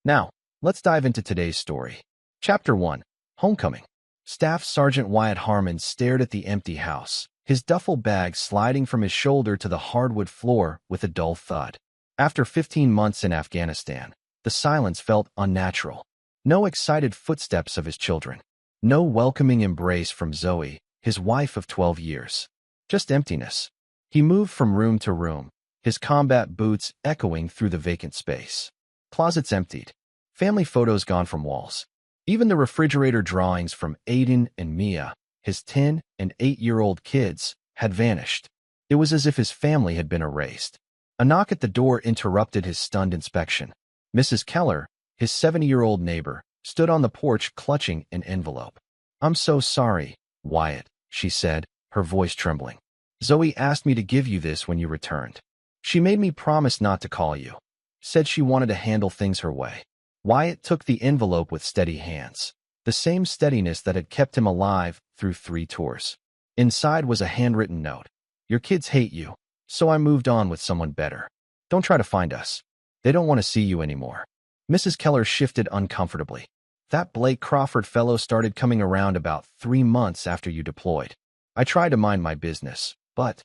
Now, let's dive into today's story. Chapter 1. Homecoming. Staff Sergeant Wyatt Harmon stared at the empty house, his duffel bag sliding from his shoulder to the hardwood floor with a dull thud. After 15 months in Afghanistan, the silence felt unnatural. No excited footsteps of his children. No welcoming embrace from Zoe, his wife of 12 years. Just emptiness. He moved from room to room, his combat boots echoing through the vacant space. Closets emptied. Family photos gone from walls. Even the refrigerator drawings from Aiden and Mia, his 10 and 8-year-old kids, had vanished. It was as if his family had been erased. A knock at the door interrupted his stunned inspection. Mrs. Keller, his 70-year-old neighbor, stood on the porch clutching an envelope. "I'm so sorry, Wyatt," she said, her voice trembling. "Zoe asked me to give you this when you returned. She made me promise not to call you. Said she wanted to handle things her way." Wyatt took the envelope with steady hands, the same steadiness that had kept him alive through 3 tours. Inside was a handwritten note. "Your kids hate you, so I moved on with someone better. Don't try to find us. They don't want to see you anymore." Mrs. Keller shifted uncomfortably. "That Blake Crawford fellow started coming around about 3 months after you deployed. I tried to mind my business, but—"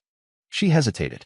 She hesitated.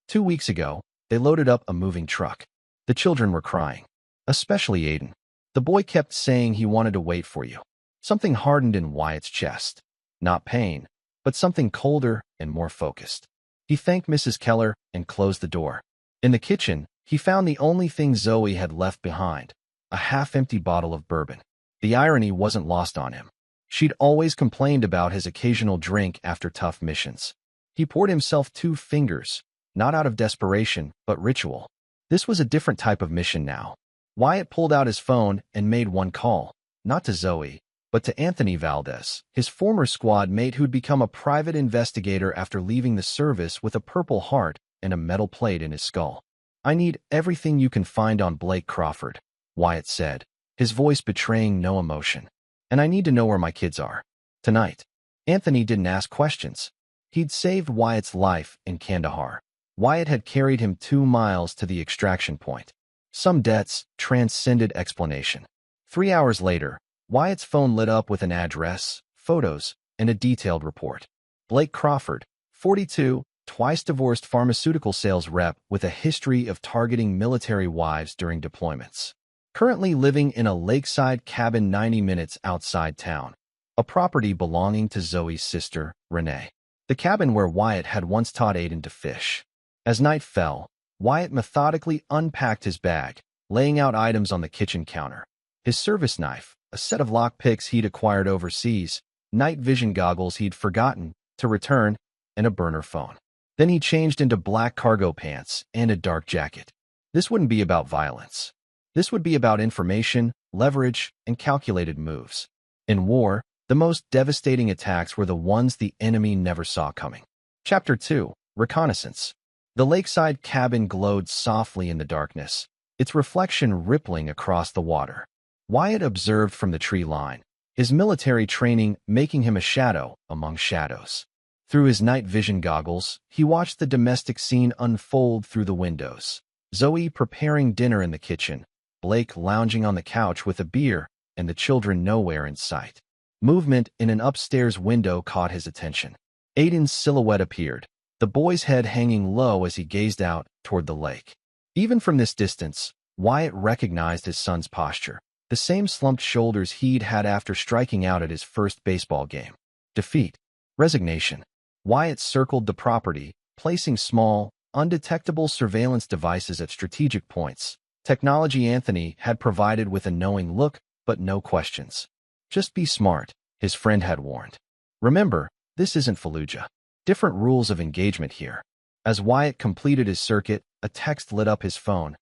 2 weeks ago, they loaded up a moving truck. The children were crying, especially Aiden. The boy kept saying he wanted to wait for you. Something hardened in Wyatt's chest. Not pain, but something colder and more focused. He thanked Mrs. Keller and closed the door. In the kitchen, he found the only thing Zoe had left behind, a half-empty bottle of bourbon. The irony wasn't lost on him. She'd always complained about his occasional drink after tough missions. He poured himself 2 fingers, not out of desperation, but ritual. This was a different type of mission now. Wyatt pulled out his phone and made one call, not to Zoe, but to Anthony Valdez, his former squad mate who'd become a private investigator after leaving the service with a Purple Heart and a metal plate in his skull. "I need everything you can find on Blake Crawford," Wyatt said, his voice betraying no emotion. "And I need to know where my kids are. Tonight." Anthony didn't ask questions. He'd saved Wyatt's life in Kandahar. Wyatt had carried him 2 miles to the extraction point. Some debts transcended explanation. 3 hours later, Wyatt's phone lit up with an address, photos, and a detailed report. Blake Crawford, 42, twice-divorced pharmaceutical sales rep with a history of targeting military wives during deployments. Currently living in a lakeside cabin 90 minutes outside town, a property belonging to Zoe's sister, Renee. The cabin where Wyatt had once taught Aiden to fish. As night fell, Wyatt methodically unpacked his bag, laying out items on the kitchen counter. His service knife, a set of lockpicks he'd acquired overseas, night vision goggles he'd forgotten to return, and a burner phone. Then he changed into black cargo pants and a dark jacket. This wouldn't be about violence. This would be about information, leverage, and calculated moves. In war, the most devastating attacks were the ones the enemy never saw coming. Chapter 2. Reconnaissance. The lakeside cabin glowed softly in the darkness, its reflection rippling across the water. Wyatt observed from the tree line, his military training making him a shadow among shadows. Through his night vision goggles, he watched the domestic scene unfold through the windows. Zoe preparing dinner in the kitchen, Blake lounging on the couch with a beer, and the children nowhere in sight. Movement in an upstairs window caught his attention. Aiden's silhouette appeared, the boy's head hanging low as he gazed out toward the lake. Even from this distance, Wyatt recognized his son's posture, the same slumped shoulders he'd had after striking out at his first baseball game. Defeat. Resignation. Wyatt circled the property, placing small, undetectable surveillance devices at strategic points. Technology Anthony had provided with a knowing look, but no questions. "Just be smart," his friend had warned. "Remember, this isn't Fallujah. Different rules of engagement here." As Wyatt completed his circuit, a text lit up his phone.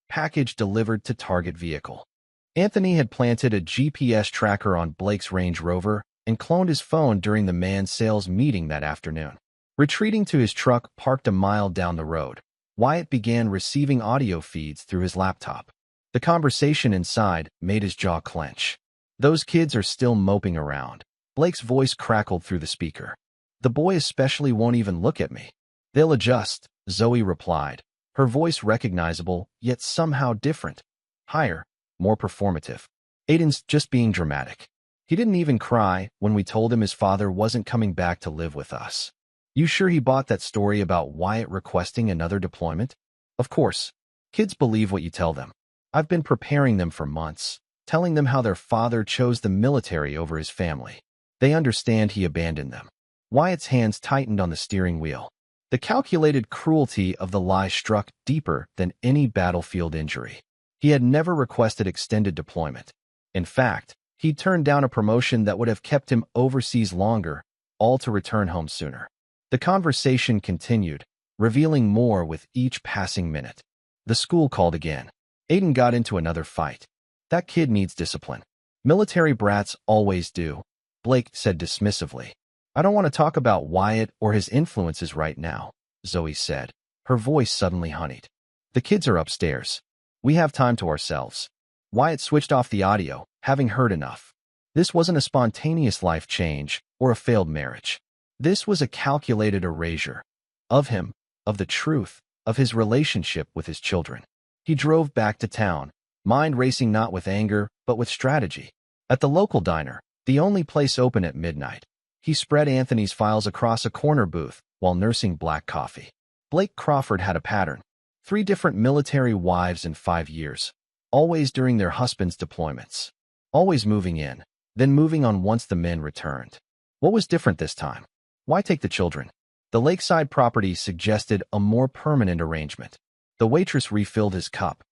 "Package delivered to target vehicle." Anthony had planted a GPS tracker on Blake's Range Rover and cloned his phone during the manned sales meeting that afternoon. Retreating to his truck parked a mile down the road, Wyatt began receiving audio feeds through his laptop. The conversation inside made his jaw clench. "Those kids are still moping around." Blake's voice crackled through the speaker. "The boy especially won't even look at me." "They'll adjust," Zoe replied, her voice recognizable, yet somehow different. "Higher." more performative. Aiden's just being dramatic. He didn't even cry when we told him his father wasn't coming back to live with us. You sure he bought that story about Wyatt requesting another deployment? Of course. Kids believe what you tell them. I've been preparing them for months, telling them how their father chose the military over his family. They understand he abandoned them. Wyatt's hands tightened on the steering wheel. The calculated cruelty of the lie struck deeper than any battlefield injury. He had never requested extended deployment. In fact, he turned down a promotion that would have kept him overseas longer, all to return home sooner. The conversation continued, revealing more with each passing minute. The school called again. Aiden got into another fight. That kid needs discipline. Military brats always do, Blake said dismissively. I don't want to talk about Wyatt or his influences right now, Zoe said, her voice suddenly honeyed. The kids are upstairs. We have time to ourselves. Wyatt switched off the audio, having heard enough. This wasn't a spontaneous life change or a failed marriage. This was a calculated erasure. Of him, of the truth, of his relationship with his children. He drove back to town, mind racing not with anger, but with strategy. At the local diner, the only place open at midnight, he spread Anthony's files across a corner booth while nursing black coffee. Blake Crawford had a pattern. 3 different military wives in 5 years, always during their husbands' deployments. Always moving in, then moving on once the men returned. What was different this time? Why take the children? The lakeside property suggested a more permanent arrangement. The waitress refilled his cup.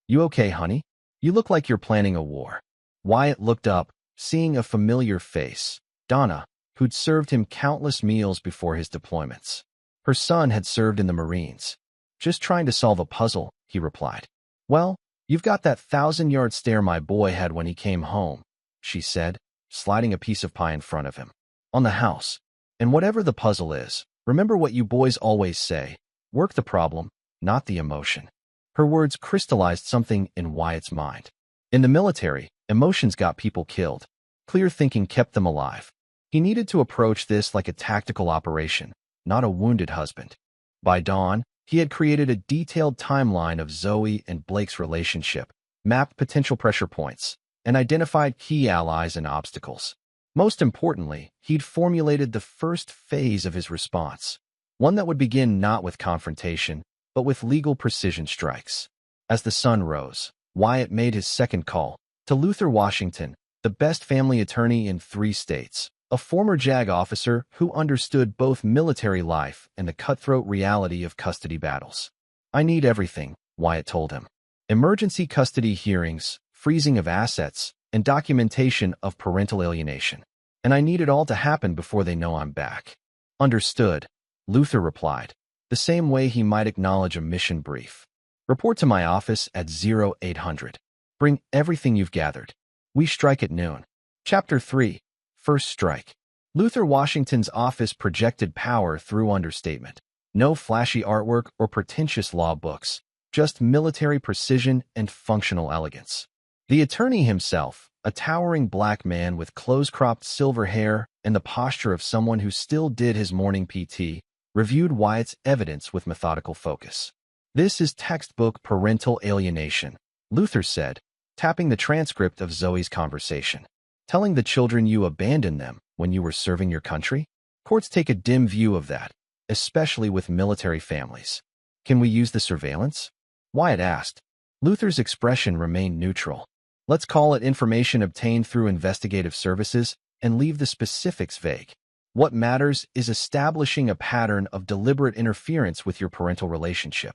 You okay, honey? You look like you're planning a war. Wyatt looked up, seeing a familiar face, Donna, who'd served him countless meals before his deployments. Her son had served in the Marines. Just trying to solve a puzzle, he replied. Well, you've got that 1,000-yard stare my boy had when he came home, she said, sliding a piece of pie in front of him. On the house. And whatever the puzzle is, remember what you boys always say. Work the problem, not the emotion. Her words crystallized something in Wyatt's mind. In the military, emotions got people killed. Clear thinking kept them alive. He needed to approach this like a tactical operation, not a wounded husband. By dawn, he had created a detailed timeline of Zoe and Blake's relationship, mapped potential pressure points, and identified key allies and obstacles. Most importantly, he'd formulated the first phase of his response, one that would begin not with confrontation, but with legal precision strikes. As the sun rose, Wyatt made his second call to Luther Washington, the best family attorney in 3 states, a former JAG officer who understood both military life and the cutthroat reality of custody battles. I need everything, Wyatt told him. Emergency custody hearings, freezing of assets, and documentation of parental alienation. And I need it all to happen before they know I'm back. Understood, Luther replied, the same way he might acknowledge a mission brief. Report to my office at 0800. Bring everything you've gathered. We strike at noon. Chapter 3. First Strike. Luther Washington's office projected power through understatement. No flashy artwork or pretentious law books, just military precision and functional elegance. The attorney himself, a towering black man with close-cropped silver hair and the posture of someone who still did his morning PT, reviewed Wyatt's evidence with methodical focus. This is textbook parental alienation, Luther said, tapping the transcript of Zoe's conversation. Telling the children you abandoned them when you were serving your country? Courts take a dim view of that, especially with military families. Can we use the surveillance? Wyatt asked. Luther's expression remained neutral. Let's call it information obtained through investigative services and leave the specifics vague. What matters is establishing a pattern of deliberate interference with your parental relationship.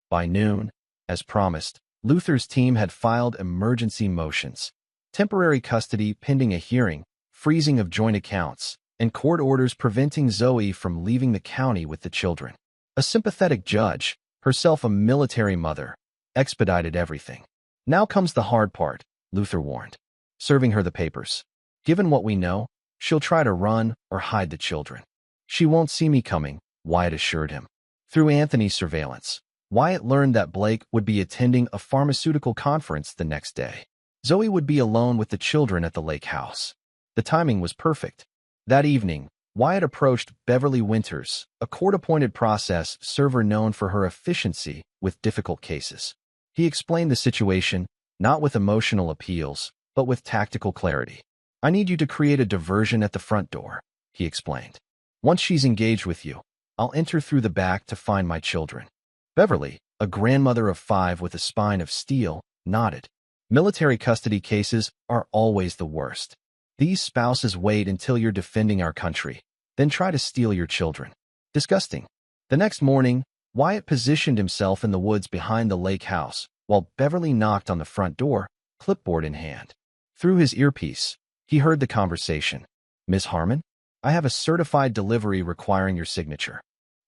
By noon, as promised, Luther's team had filed emergency motions. Temporary custody pending a hearing, freezing of joint accounts, and court orders preventing Zoe from leaving the county with the children. A sympathetic judge, herself a military mother, expedited everything. Now comes the hard part, Luther warned, serving her the papers. Given what we know, she'll try to run or hide the children. She won't see me coming, Wyatt assured him. Through Anthony's surveillance, Wyatt learned that Blake would be attending a pharmaceutical conference the next day. Zoe would be alone with the children at the lake house. The timing was perfect. That evening, Wyatt approached Beverly Winters, a court-appointed process server known for her efficiency with difficult cases. He explained the situation, not with emotional appeals, but with tactical clarity. I need you to create a diversion at the front door, he explained. Once she's engaged with you, I'll enter through the back to find my children. Beverly, a grandmother of 5 with a spine of steel, nodded. Military custody cases are always the worst. These spouses wait until you're defending our country, then try to steal your children. Disgusting. The next morning, Wyatt positioned himself in the woods behind the lake house, while Beverly knocked on the front door, clipboard in hand. Through his earpiece, he heard the conversation. Miss Harmon, I have a certified delivery requiring your signature.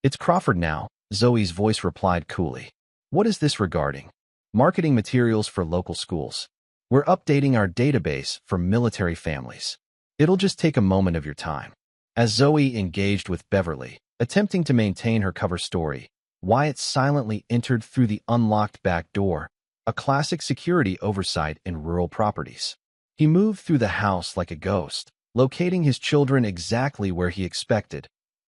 It's Crawford now, Zoe's voice replied coolly. What is this regarding? Marketing materials for local schools. We're updating our database for military families. It'll just take a moment of your time. As Zoe engaged with Beverly, attempting to maintain her cover story, Wyatt silently entered through the unlocked back door, a classic security oversight in rural properties. He moved through the house like a ghost, locating his children exactly where he expected.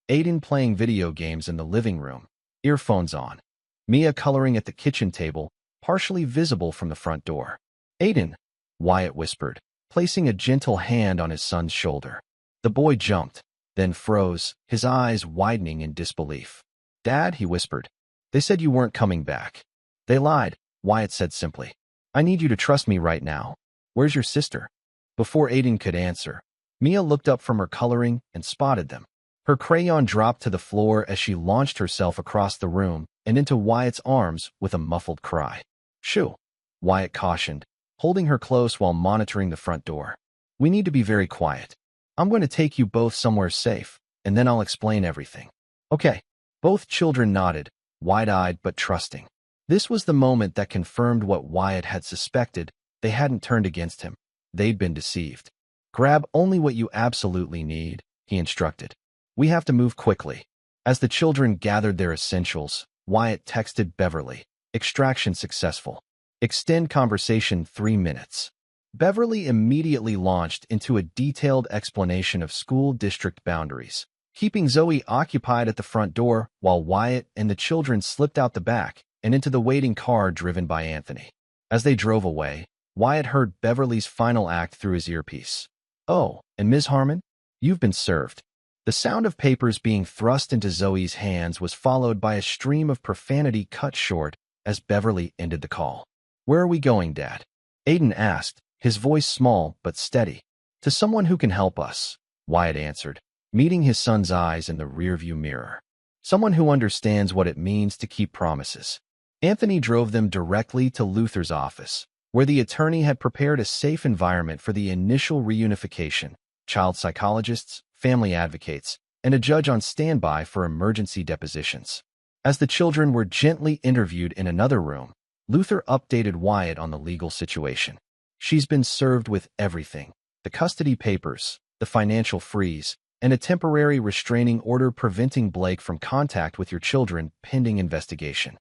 Aiden playing video games in the living room, earphones on. Mia coloring at the kitchen table, partially visible from the front door. Aiden, Wyatt whispered, placing a gentle hand on his son's shoulder. The boy jumped, then froze, his eyes widening in disbelief. Dad, he whispered. They said you weren't coming back. They lied, Wyatt said simply. I need you to trust me right now. Where's your sister? Before Aiden could answer, Mia looked up from her coloring and spotted them. Her crayon dropped to the floor as she launched herself across the room and into Wyatt's arms with a muffled cry. Shoo, Wyatt cautioned, holding her close while monitoring the front door. We need to be very quiet. I'm going to take you both somewhere safe, and then I'll explain everything. Okay. Both children nodded, wide-eyed but trusting. This was the moment that confirmed what Wyatt had suspected. They hadn't turned against him. They'd been deceived. Grab only what you absolutely need, he instructed. We have to move quickly. As the children gathered their essentials, Wyatt texted Beverly. Extraction successful. Extend conversation 3 minutes. Beverly immediately launched into a detailed explanation of school district boundaries, keeping Zoe occupied at the front door while Wyatt and the children slipped out the back and into the waiting car driven by Anthony. As they drove away, Wyatt heard Beverly's final act through his earpiece. Oh, and Ms. Harmon, you've been served. The sound of papers being thrust into Zoe's hands was followed by a stream of profanity cut short as Beverly ended the call. Where are we going, Dad? Aiden asked, his voice small but steady. To someone who can help us, Wyatt answered, meeting his son's eyes in the rearview mirror. Someone who understands what it means to keep promises. Anthony drove them directly to Luther's office, where the attorney had prepared a safe environment for the initial reunification, child psychologists, family advocates, and a judge on standby for emergency depositions. As the children were gently interviewed in another room, Luther updated Wyatt on the legal situation. She's been served with everything: the custody papers, the financial freeze, and a temporary restraining order preventing Blake from contact with your children pending investigation.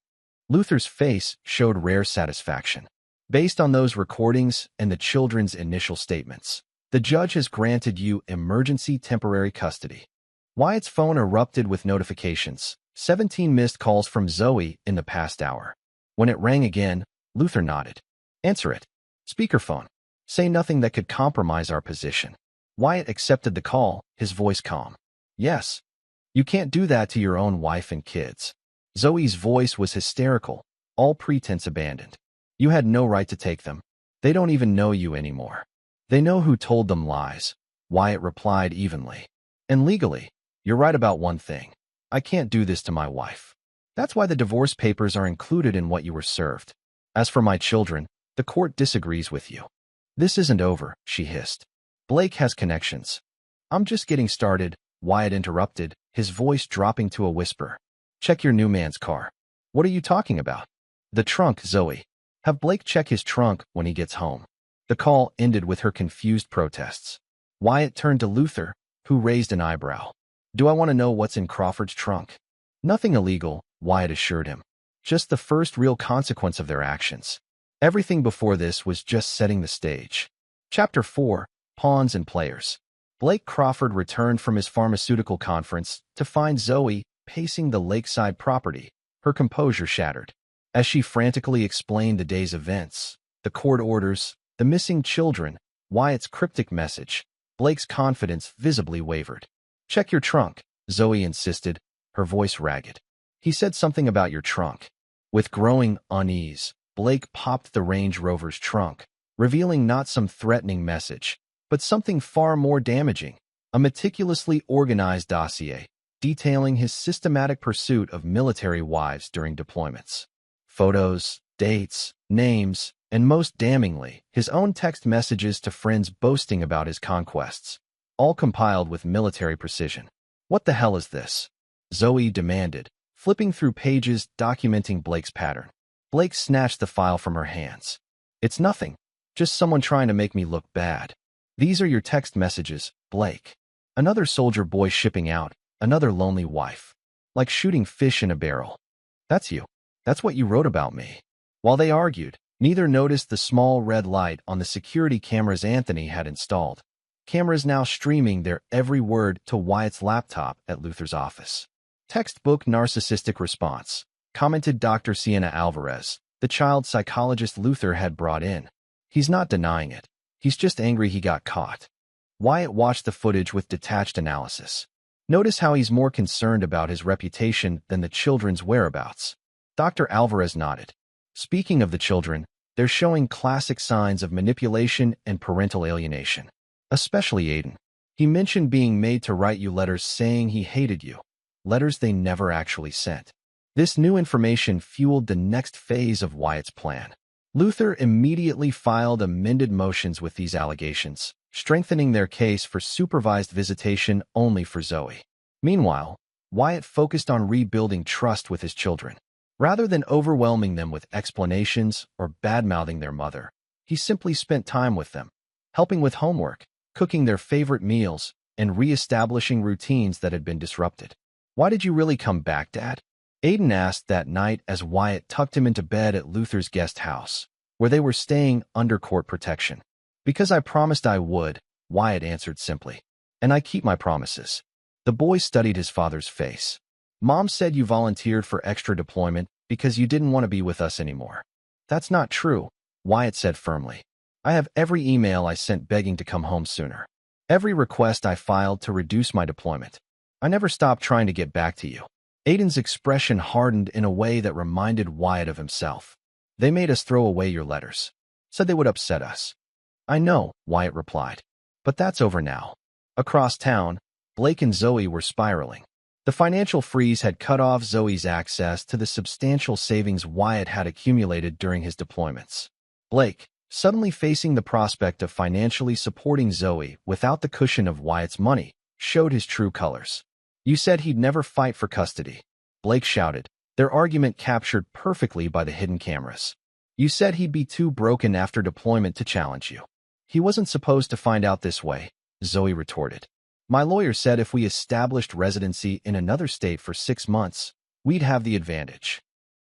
Luther's face showed rare satisfaction. Based on those recordings and the children's initial statements, the judge has granted you emergency temporary custody. Wyatt's phone erupted with notifications, 17 missed calls from Zoe in the past hour. When it rang again, Luther nodded. Answer it. Speakerphone. Say nothing that could compromise our position. Wyatt accepted the call, his voice calm. Yes. You can't do that to your own wife and kids. Zoe's voice was hysterical, all pretense abandoned. You had no right to take them. They don't even know you anymore. They know who told them lies, Wyatt replied evenly. And legally, you're right about one thing. I can't do this to my wife. That's why the divorce papers are included in what you were served. As for my children, the court disagrees with you. This isn't over, she hissed. Blake has connections. I'm just getting started, Wyatt interrupted, his voice dropping to a whisper. Check your new man's car. What are you talking about? The trunk, Zoe. Have Blake check his trunk when he gets home. The call ended with her confused protests. Wyatt turned to Luther, who raised an eyebrow. Do I want to know what's in Crawford's trunk? Nothing illegal, Wyatt assured him. Just the first real consequence of their actions. Everything before this was just setting the stage. Chapter 4, Pawns and Players. Blake Crawford returned from his pharmaceutical conference to find Zoe pacing the lakeside property, her composure shattered. As she frantically explained the day's events, The court orders, the missing children, Wyatt's cryptic message. Blake's confidence visibly wavered. "Check your trunk," Zoe insisted, her voice ragged. "He said something about your trunk." With growing unease, Blake popped the Range Rover's trunk, revealing not some threatening message, but something far more damaging, a meticulously organized dossier detailing his systematic pursuit of military wives during deployments. Photos, dates, names, and most damningly, his own text messages to friends boasting about his conquests, all compiled with military precision. "What the hell is this?" Zoe demanded, flipping through pages documenting Blake's pattern. Blake snatched the file from her hands. "It's nothing. Just someone trying to make me look bad. These are your text messages, Blake. Another soldier boy shipping out, another lonely wife. Like shooting fish in a barrel. That's you. That's what you wrote about me." While they argued, neither noticed the small red light on the security cameras Anthony had installed. Cameras now streaming their every word to Wyatt's laptop at Luther's office. "Textbook narcissistic response," commented Dr. Sienna Alvarez, the child psychologist Luther had brought in. "He's not denying it. He's just angry he got caught." Wyatt watched the footage with detached analysis. "Notice how he's more concerned about his reputation than the children's whereabouts." Dr. Alvarez nodded. "Speaking of the children, they're showing classic signs of manipulation and parental alienation. Especially Aiden. He mentioned being made to write you letters saying he hated you. Letters they never actually sent." This new information fueled the next phase of Wyatt's plan. Luther immediately filed amended motions with these allegations, strengthening their case for supervised visitation only for Zoe. Meanwhile, Wyatt focused on rebuilding trust with his children. Rather than overwhelming them with explanations or bad-mouthing their mother, he simply spent time with them, helping with homework, cooking their favorite meals, and re-establishing routines that had been disrupted. "Why did you really come back, Dad?" Aiden asked that night as Wyatt tucked him into bed at Luther's guest house, where they were staying under court protection. "Because I promised I would," Wyatt answered simply. "And I keep my promises." The boy studied his father's face. "Mom said you volunteered for extra deployment because you didn't want to be with us anymore." "That's not true," Wyatt said firmly. "I have every email I sent begging to come home sooner. Every request I filed to reduce my deployment. I never stopped trying to get back to you." Aiden's expression hardened in a way that reminded Wyatt of himself. "They made us throw away your letters. Said they would upset us." "I know," Wyatt replied. "But that's over now." Across town, Blake and Zoe were spiraling. The financial freeze had cut off Zoe's access to the substantial savings Wyatt had accumulated during his deployments. Blake, suddenly facing the prospect of financially supporting Zoe without the cushion of Wyatt's money, showed his true colors. "You said he'd never fight for custody," Blake shouted, their argument captured perfectly by the hidden cameras. "You said he'd be too broken after deployment to challenge you." "He wasn't supposed to find out this way," Zoe retorted. "My lawyer said if we established residency in another state for 6 months, we'd have the advantage."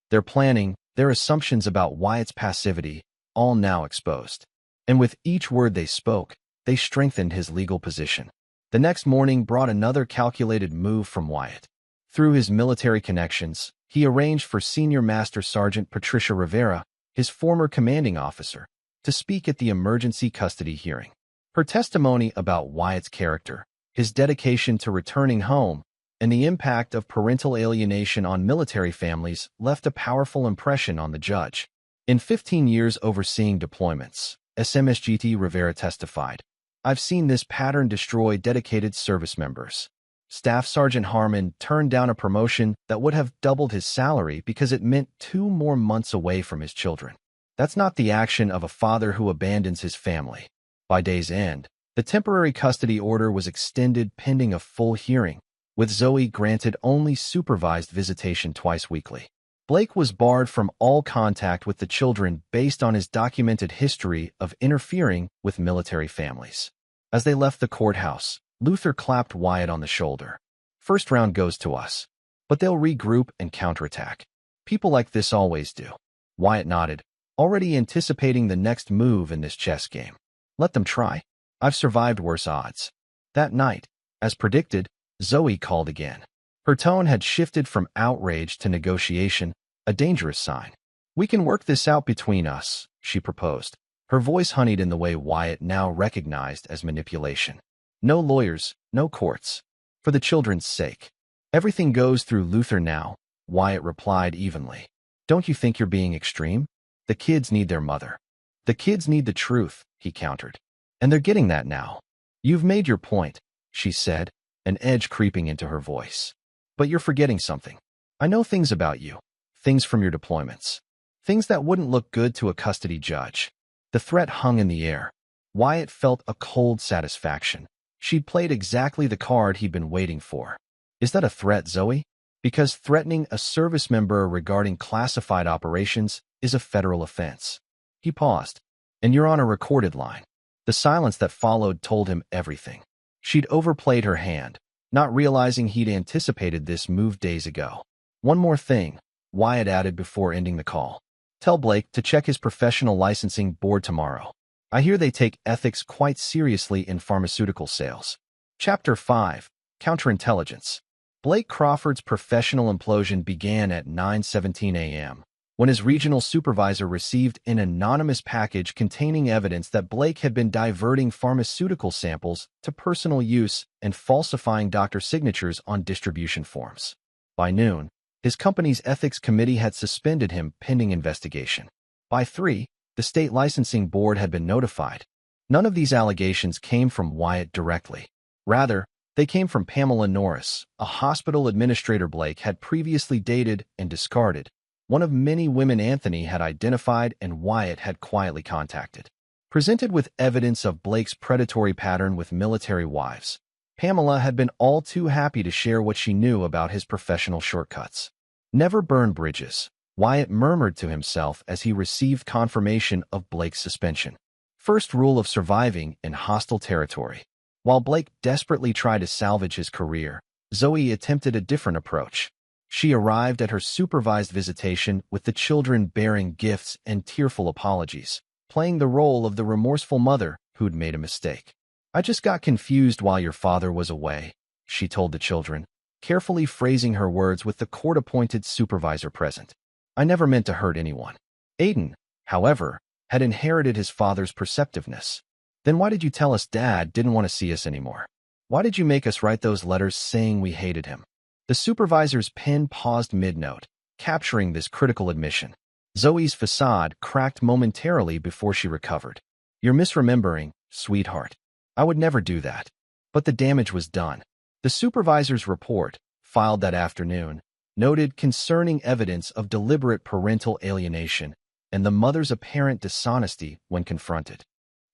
Their planning, their assumptions about Wyatt's passivity, all now exposed. And with each word they spoke, they strengthened his legal position. The next morning brought another calculated move from Wyatt. Through his military connections, he arranged for Senior Master Sergeant Patricia Rivera, his former commanding officer, to speak at the emergency custody hearing. Her testimony about Wyatt's character, his dedication to returning home, and the impact of parental alienation on military families left a powerful impression on the judge. "In 15 years overseeing deployments," SMSGT Rivera testified, "I've seen this pattern destroy dedicated service members." Staff Sergeant Harmon turned down a promotion that would have doubled his salary because it meant 2 more months away from his children. That's not the action of a father who abandons his family. By day's end, the temporary custody order was extended pending a full hearing, with Zoe granted only supervised visitation twice weekly. Blake was barred from all contact with the children based on his documented history of interfering with military families. As they left the courthouse, Luther clapped Wyatt on the shoulder. "First round goes to us, but they'll regroup and counterattack. People like this always do." Wyatt nodded, already anticipating the next move in this chess game. "Let them try. I've survived worse odds." That night, as predicted, Zoe called again. Her tone had shifted from outrage to negotiation, a dangerous sign. We can work this out between us, she proposed, her voice honeyed in the way Wyatt now recognized as manipulation. No lawyers, no courts. For the children's sake. Everything goes through Luther now, Wyatt replied evenly. Don't you think you're being extreme? The kids need their mother. The kids need the truth, he countered. And they're getting that now. You've made your point, she said, an edge creeping into her voice. But you're forgetting something. I know things about you. Things from your deployments. Things that wouldn't look good to a custody judge. The threat hung in the air. Wyatt felt a cold satisfaction. She'd played exactly the card he'd been waiting for. Is that a threat, Zoe? Because threatening a service member regarding classified operations is a federal offense. He paused. And you're on a recorded line. The silence that followed told him everything. She'd overplayed her hand, not realizing he'd anticipated this move days ago. One more thing, Wyatt added before ending the call. Tell Blake to check his professional licensing board tomorrow. I hear they take ethics quite seriously in pharmaceutical sales. Chapter 5. Counterintelligence. Blake Crawford's professional implosion began at 9:17 a.m. when his regional supervisor received an anonymous package containing evidence that Blake had been diverting pharmaceutical samples to personal use and falsifying doctor signatures on distribution forms. By noon, his company's ethics committee had suspended him pending investigation. By 3, the state licensing board had been notified. None of these allegations came from Wyatt directly. Rather, they came from Pamela Norris, a hospital administrator Blake had previously dated and discarded, one of many women Anthony had identified and Wyatt had quietly contacted. Presented with evidence of Blake's predatory pattern with military wives, Pamela had been all too happy to share what she knew about his professional shortcuts. Never burn bridges, Wyatt murmured to himself as he received confirmation of Blake's suspension. First rule of surviving in hostile territory. While Blake desperately tried to salvage his career, Zoe attempted a different approach. She arrived at her supervised visitation with the children bearing gifts and tearful apologies, playing the role of the remorseful mother who'd made a mistake. I just got confused while your father was away, she told the children, carefully phrasing her words with the court-appointed supervisor present. I never meant to hurt anyone. Aiden, however, had inherited his father's perceptiveness. Then why did you tell us Dad didn't want to see us anymore? Why did you make us write those letters saying we hated him? The supervisor's pen paused mid-note, capturing this critical admission. Zoe's facade cracked momentarily before she recovered. You're misremembering, sweetheart. I would never do that. But the damage was done. The supervisor's report, filed that afternoon, noted concerning evidence of deliberate parental alienation and the mother's apparent dishonesty when confronted.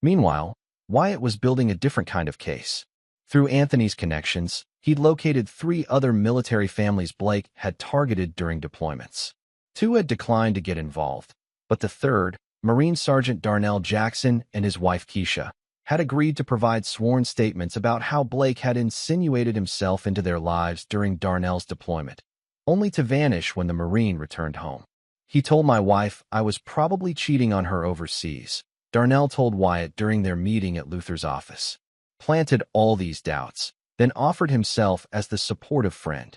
Meanwhile, Wyatt was building a different kind of case. Through Anthony's connections, he'd located 3 other military families Blake had targeted during deployments. 2 had declined to get involved, but the third, Marine Sergeant Darnell Jackson and his wife Keisha, had agreed to provide sworn statements about how Blake had insinuated himself into their lives during Darnell's deployment, only to vanish when the Marine returned home. He told my wife I was probably cheating on her overseas, Darnell told Wyatt during their meeting at Luther's office. Planted all these doubts, then offered himself as the supportive friend.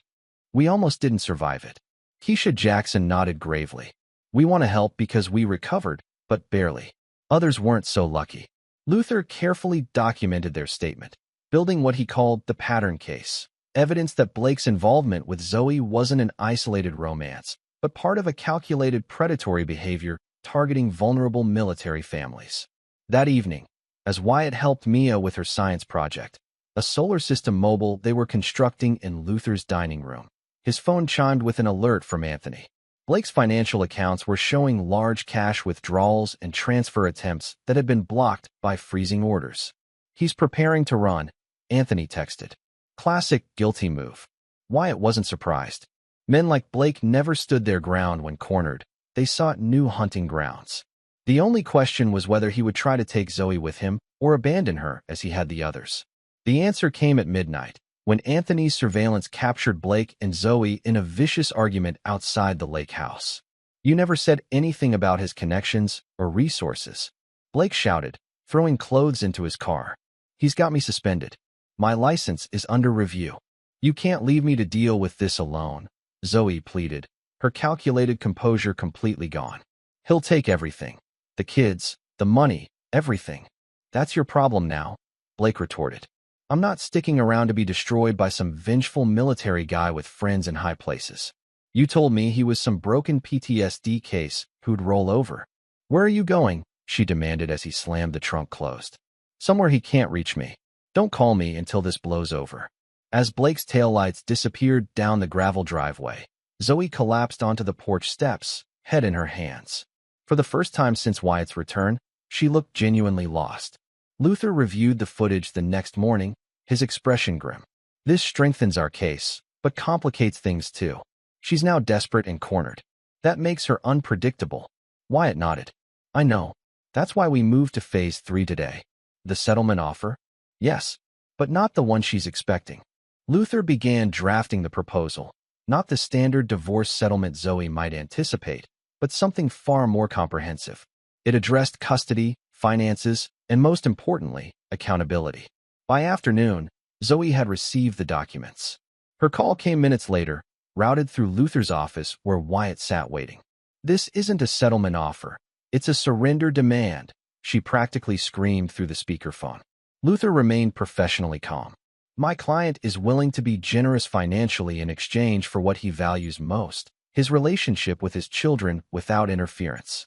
We almost didn't survive it. Keisha Jackson nodded gravely. We want to help because we recovered, but barely. Others weren't so lucky. Luther carefully documented their statement, building what he called the pattern case, evidence that Blake's involvement with Zoe wasn't an isolated romance, but part of a calculated predatory behavior targeting vulnerable military families. That evening, as Wyatt helped Mia with her science project, a solar system mobile they were constructing in Luther's dining room, his phone chimed with an alert from Anthony. Blake's financial accounts were showing large cash withdrawals and transfer attempts that had been blocked by freezing orders. He's preparing to run, Anthony texted. Classic guilty move. Wyatt wasn't surprised. Men like Blake never stood their ground when cornered. They sought new hunting grounds. The only question was whether he would try to take Zoe with him or abandon her as he had the others. The answer came at midnight, when Anthony's surveillance captured Blake and Zoe in a vicious argument outside the lake house. You never said anything about his connections or resources, Blake shouted, throwing clothes into his car. He's got me suspended. My license is under review. You can't leave me to deal with this alone, Zoe pleaded, her calculated composure completely gone. He'll take everything. The kids, the money, everything. That's your problem now, Blake retorted. I'm not sticking around to be destroyed by some vengeful military guy with friends in high places. You told me he was some broken PTSD case who'd roll over. Where are you going? She demanded as he slammed the trunk closed. Somewhere he can't reach me. Don't call me until this blows over. As Blake's taillights disappeared down the gravel driveway, Zoe collapsed onto the porch steps, head in her hands. For the first time since Wyatt's return, she looked genuinely lost. Luther reviewed the footage the next morning, his expression grim. This strengthens our case, but complicates things too. She's now desperate and cornered. That makes her unpredictable. Wyatt nodded. I know. That's why we moved to Phase 3 today. The settlement offer? Yes, but not the one she's expecting. Luther began drafting the proposal, not the standard divorce settlement Zoe might anticipate, but something far more comprehensive. It addressed custody, finances, and most importantly, accountability. By afternoon, Zoe had received the documents. Her call came minutes later, routed through Luther's office where Wyatt sat waiting. This isn't a settlement offer. It's a surrender demand, she practically screamed through the speakerphone. Luther remained professionally calm. My client is willing to be generous financially in exchange for what he values most, his relationship with his children without interference.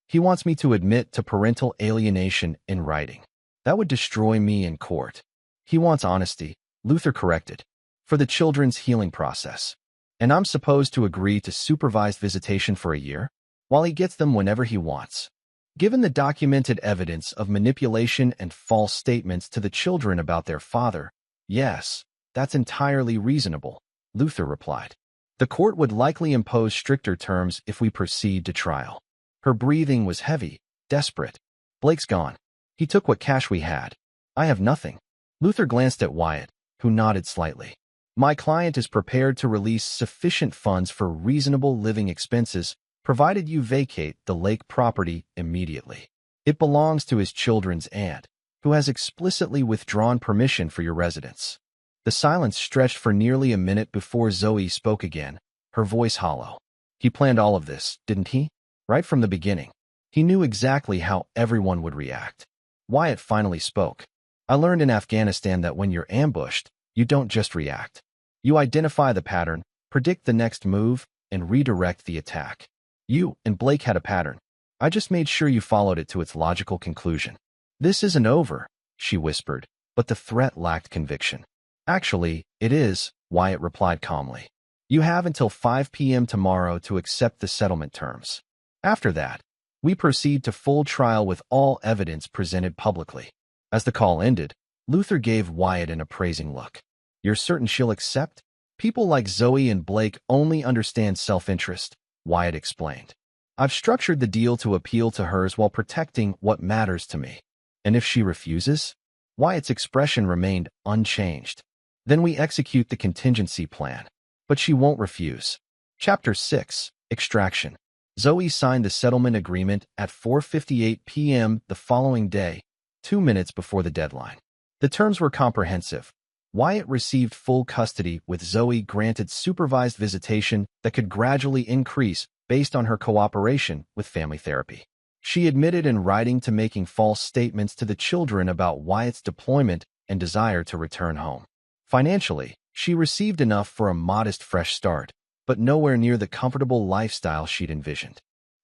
He wants me to admit to parental alienation in writing. That would destroy me in court. He wants honesty, Luther corrected, for the children's healing process. And I'm supposed to agree to supervised visitation for a year, while he gets them whenever he wants. Given the documented evidence of manipulation and false statements to the children about their father, yes, that's entirely reasonable, Luther replied. The court would likely impose stricter terms if we proceed to trial. Her breathing was heavy, desperate. Blake's gone. He took what cash we had. I have nothing. Luther glanced at Wyatt, who nodded slightly. My client is prepared to release sufficient funds for reasonable living expenses, provided you vacate the lake property immediately. It belongs to his children's aunt, who has explicitly withdrawn permission for your residence. The silence stretched for nearly a minute before Zoe spoke again, her voice hollow. He planned all of this, didn't he? Right from the beginning. He knew exactly how everyone would react. Wyatt finally spoke. I learned in Afghanistan that when you're ambushed, you don't just react. You identify the pattern, predict the next move, and redirect the attack. You and Blake had a pattern. I just made sure you followed it to its logical conclusion. This isn't over, she whispered, but the threat lacked conviction. Actually, it is, Wyatt replied calmly. You have until 5 p.m. tomorrow to accept the settlement terms. After that, we proceed to full trial with all evidence presented publicly. As the call ended, Luther gave Wyatt an appraising look. You're certain she'll accept? People like Zoe and Blake only understand self-interest, Wyatt explained. I've structured the deal to appeal to hers while protecting what matters to me. And if she refuses? Wyatt's expression remained unchanged. Then we execute the contingency plan. But she won't refuse. Chapter 6, Extraction. Zoe signed the settlement agreement at 4:58 p.m. the following day, 2 minutes before the deadline. The terms were comprehensive. Wyatt received full custody with Zoe granted supervised visitation that could gradually increase based on her cooperation with family therapy. She admitted in writing to making false statements to the children about Wyatt's deployment and desire to return home. Financially, she received enough for a modest fresh start, but nowhere near the comfortable lifestyle she'd envisioned.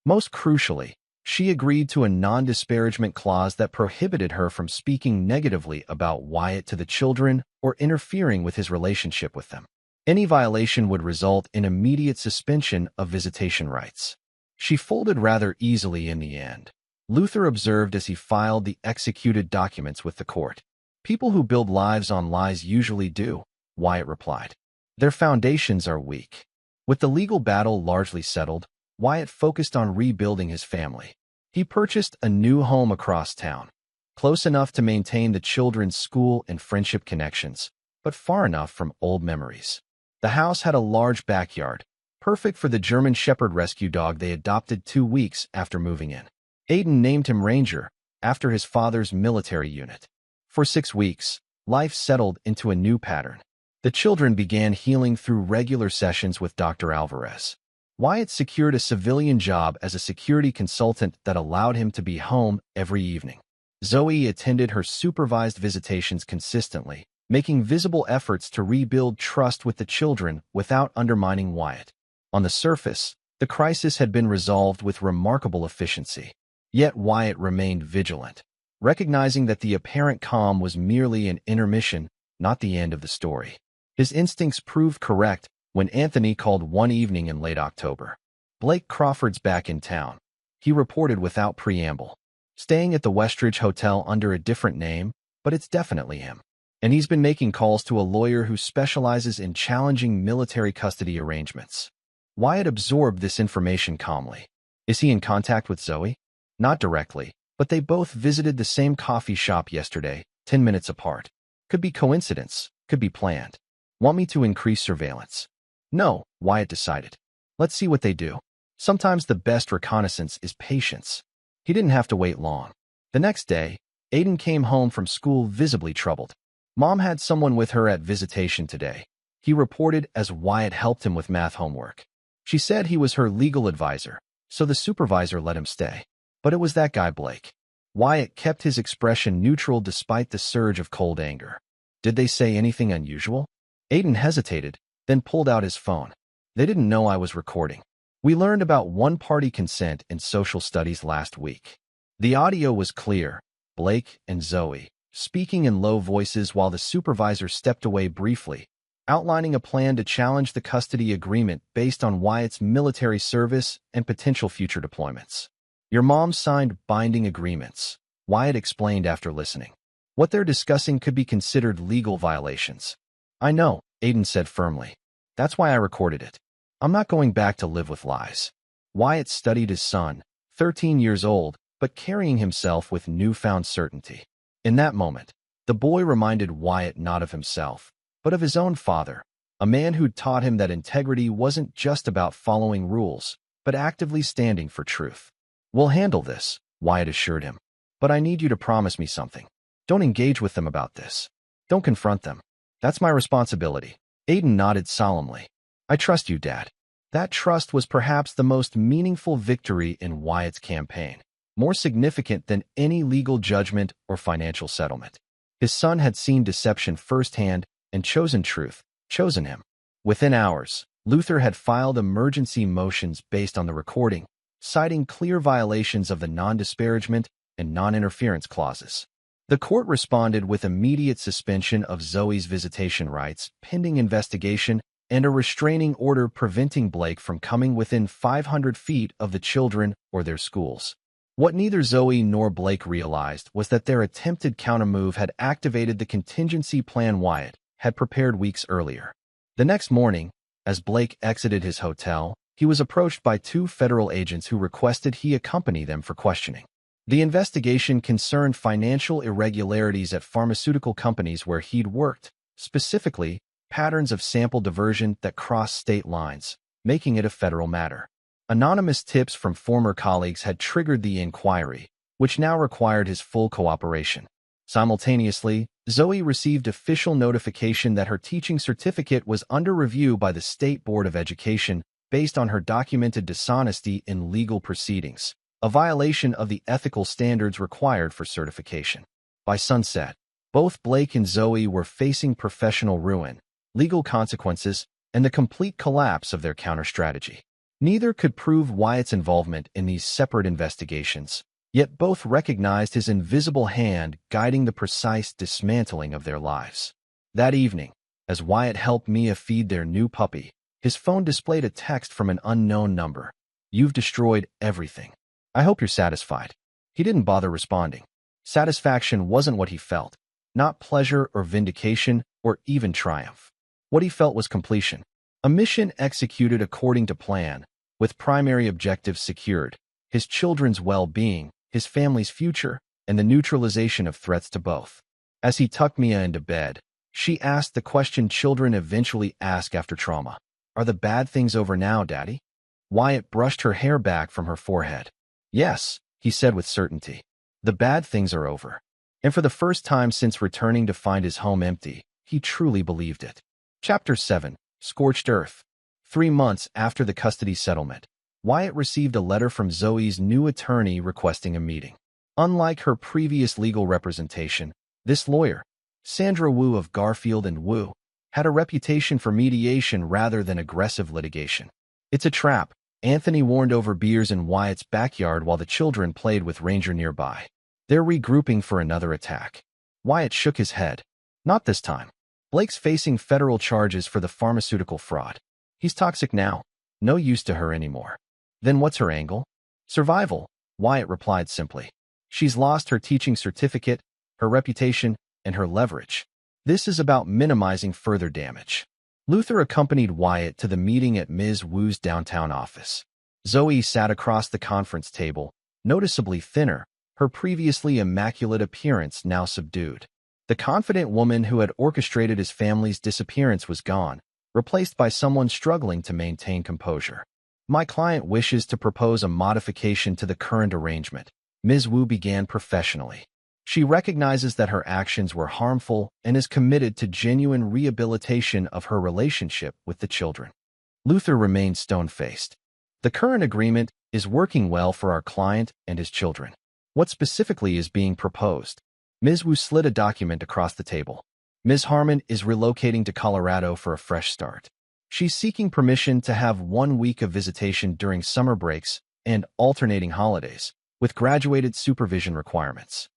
Most crucially, she agreed to a non-disparagement clause that prohibited her from speaking negatively about Wyatt to the children or interfering with his relationship with them. Any violation would result in immediate suspension of visitation rights. She folded rather easily in the end, Luther observed as he filed the executed documents with the court. People who build lives on lies usually do, Wyatt replied. Their foundations are weak. With the legal battle largely settled, Wyatt focused on rebuilding his family. He purchased a new home across town, close enough to maintain the children's school and friendship connections, but far enough from old memories. The house had a large backyard, perfect for the German Shepherd rescue dog they adopted 2 weeks after moving in. Aiden named him Ranger, after his father's military unit. For 6 weeks, life settled into a new pattern. The children began healing through regular sessions with Dr. Alvarez. Wyatt secured a civilian job as a security consultant that allowed him to be home every evening. Zoe attended her supervised visitations consistently, making visible efforts to rebuild trust with the children without undermining Wyatt. On the surface, the crisis had been resolved with remarkable efficiency. Yet Wyatt remained vigilant, recognizing that the apparent calm was merely an intermission, not the end of the story. His instincts proved correct when Anthony called one evening in late October. "Blake Crawford's back in town," he reported without preamble. "Staying at the Westridge Hotel under a different name, but it's definitely him. And he's been making calls to a lawyer who specializes in challenging military custody arrangements." Wyatt absorbed this information calmly. Is he in contact with Zoe? Not directly, but they both visited the same coffee shop yesterday, 10 minutes apart. Could be coincidence, could be planned. Want me to increase surveillance? No, Wyatt decided. Let's see what they do. Sometimes the best reconnaissance is patience. He didn't have to wait long. The next day, Aiden came home from school visibly troubled. Mom had someone with her at visitation today, he reported as Wyatt helped him with math homework. She said he was her legal advisor, so the supervisor let him stay. But it was that guy Blake. Wyatt kept his expression neutral despite the surge of cold anger. Did they say anything unusual? Aiden hesitated, then pulled out his phone. They didn't know I was recording. We learned about one-party consent in social studies last week. The audio was clear, Blake and Zoe, speaking in low voices while the supervisor stepped away briefly, outlining a plan to challenge the custody agreement based on Wyatt's military service and potential future deployments. Your mom signed binding agreements, Wyatt explained after listening. What they're discussing could be considered legal violations. I know, Aiden said firmly. That's why I recorded it. I'm not going back to live with lies. Wyatt studied his son, 13 years old, but carrying himself with newfound certainty. In that moment, the boy reminded Wyatt not of himself, but of his own father, a man who'd taught him that integrity wasn't just about following rules, but actively standing for truth. We'll handle this, Wyatt assured him. But I need you to promise me something. Don't engage with them about this. Don't confront them. That's my responsibility. Aiden nodded solemnly. I trust you, Dad. That trust was perhaps the most meaningful victory in Wyatt's campaign, more significant than any legal judgment or financial settlement. His son had seen deception firsthand and chosen truth, chosen him. Within hours, Luther had filed emergency motions based on the recording, citing clear violations of the non-disparagement and non-interference clauses. The court responded with immediate suspension of Zoe's visitation rights, pending investigation, and a restraining order preventing Blake from coming within 500 feet of the children or their schools. What neither Zoe nor Blake realized was that their attempted countermove had activated the contingency plan Wyatt had prepared weeks earlier. The next morning, as Blake exited his hotel, he was approached by two federal agents who requested he accompany them for questioning. The investigation concerned financial irregularities at pharmaceutical companies where he'd worked, specifically patterns of sample diversion that crossed state lines, making it a federal matter. Anonymous tips from former colleagues had triggered the inquiry, which now required his full cooperation. Simultaneously, Zoe received official notification that her teaching certificate was under review by the State Board of Education based on her documented dishonesty in legal proceedings, a violation of the ethical standards required for certification. By sunset, both Blake and Zoe were facing professional ruin, legal consequences, and the complete collapse of their counter-strategy. Neither could prove Wyatt's involvement in these separate investigations, yet both recognized his invisible hand guiding the precise dismantling of their lives. That evening, as Wyatt helped Mia feed their new puppy, his phone displayed a text from an unknown number. You've destroyed everything. I hope you're satisfied. He didn't bother responding. Satisfaction wasn't what he felt, not pleasure or vindication or even triumph. What he felt was completion. A mission executed according to plan, with primary objectives secured, his children's well-being, his family's future, and the neutralization of threats to both. As he tucked Mia into bed, she asked the question children eventually ask after trauma. Are the bad things over now, Daddy? Wyatt brushed her hair back from her forehead. Yes, he said with certainty. The bad things are over. And for the first time since returning to find his home empty, he truly believed it. Chapter 7. Scorched Earth. 3 months after the custody settlement, Wyatt received a letter from Zoe's new attorney requesting a meeting. Unlike her previous legal representation, this lawyer, Sandra Wu of Garfield and Wu, had a reputation for mediation rather than aggressive litigation. "It's a trap," Anthony warned over beers in Wyatt's backyard while the children played with Ranger nearby. "They're regrouping for another attack." Wyatt shook his head. "Not this time. Blake's facing federal charges for the pharmaceutical fraud. He's toxic now. No use to her anymore." "Then what's her angle?" "Survival," Wyatt replied simply. "She's lost her teaching certificate, her reputation, and her leverage. This is about minimizing further damage." Luther accompanied Wyatt to the meeting at Ms. Wu's downtown office. Zoe sat across the conference table, noticeably thinner, her previously immaculate appearance now subdued. The confident woman who had orchestrated his family's disappearance was gone, replaced by someone struggling to maintain composure. "My client wishes to propose a modification to the current arrangement," Ms. Wu began professionally. "She recognizes that her actions were harmful and is committed to genuine rehabilitation of her relationship with the children." Luther remained stone-faced. "The current agreement is working well for our client and his children. What specifically is being proposed?" Ms. Wu slid a document across the table. "Ms. Harmon is relocating to Colorado for a fresh start. She's seeking permission to have 1 week of visitation during summer breaks and alternating holidays, with graduated supervision requirements."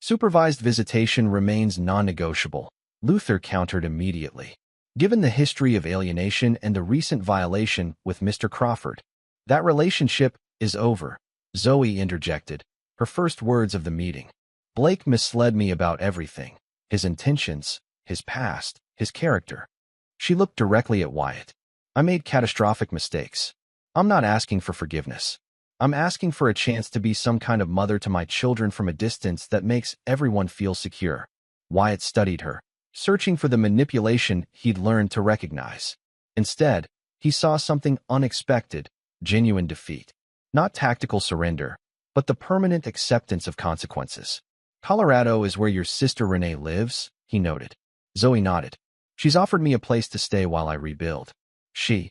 "Supervised visitation remains non-negotiable," Luther countered immediately. "Given the history of alienation and the recent violation with Mr. Crawford, that relationship is over," Zoe interjected, her first words of the meeting. "Blake misled me about everything, his intentions, his past, his character." She looked directly at Wyatt. "I made catastrophic mistakes. I'm not asking for forgiveness. I'm asking for a chance to be some kind of mother to my children from a distance that makes everyone feel secure." Wyatt studied her, searching for the manipulation he'd learned to recognize. Instead, he saw something unexpected, genuine defeat. Not tactical surrender, but the permanent acceptance of consequences. "Colorado is where your sister Renee lives," he noted. Zoe nodded. "She's offered me a place to stay while I rebuild. She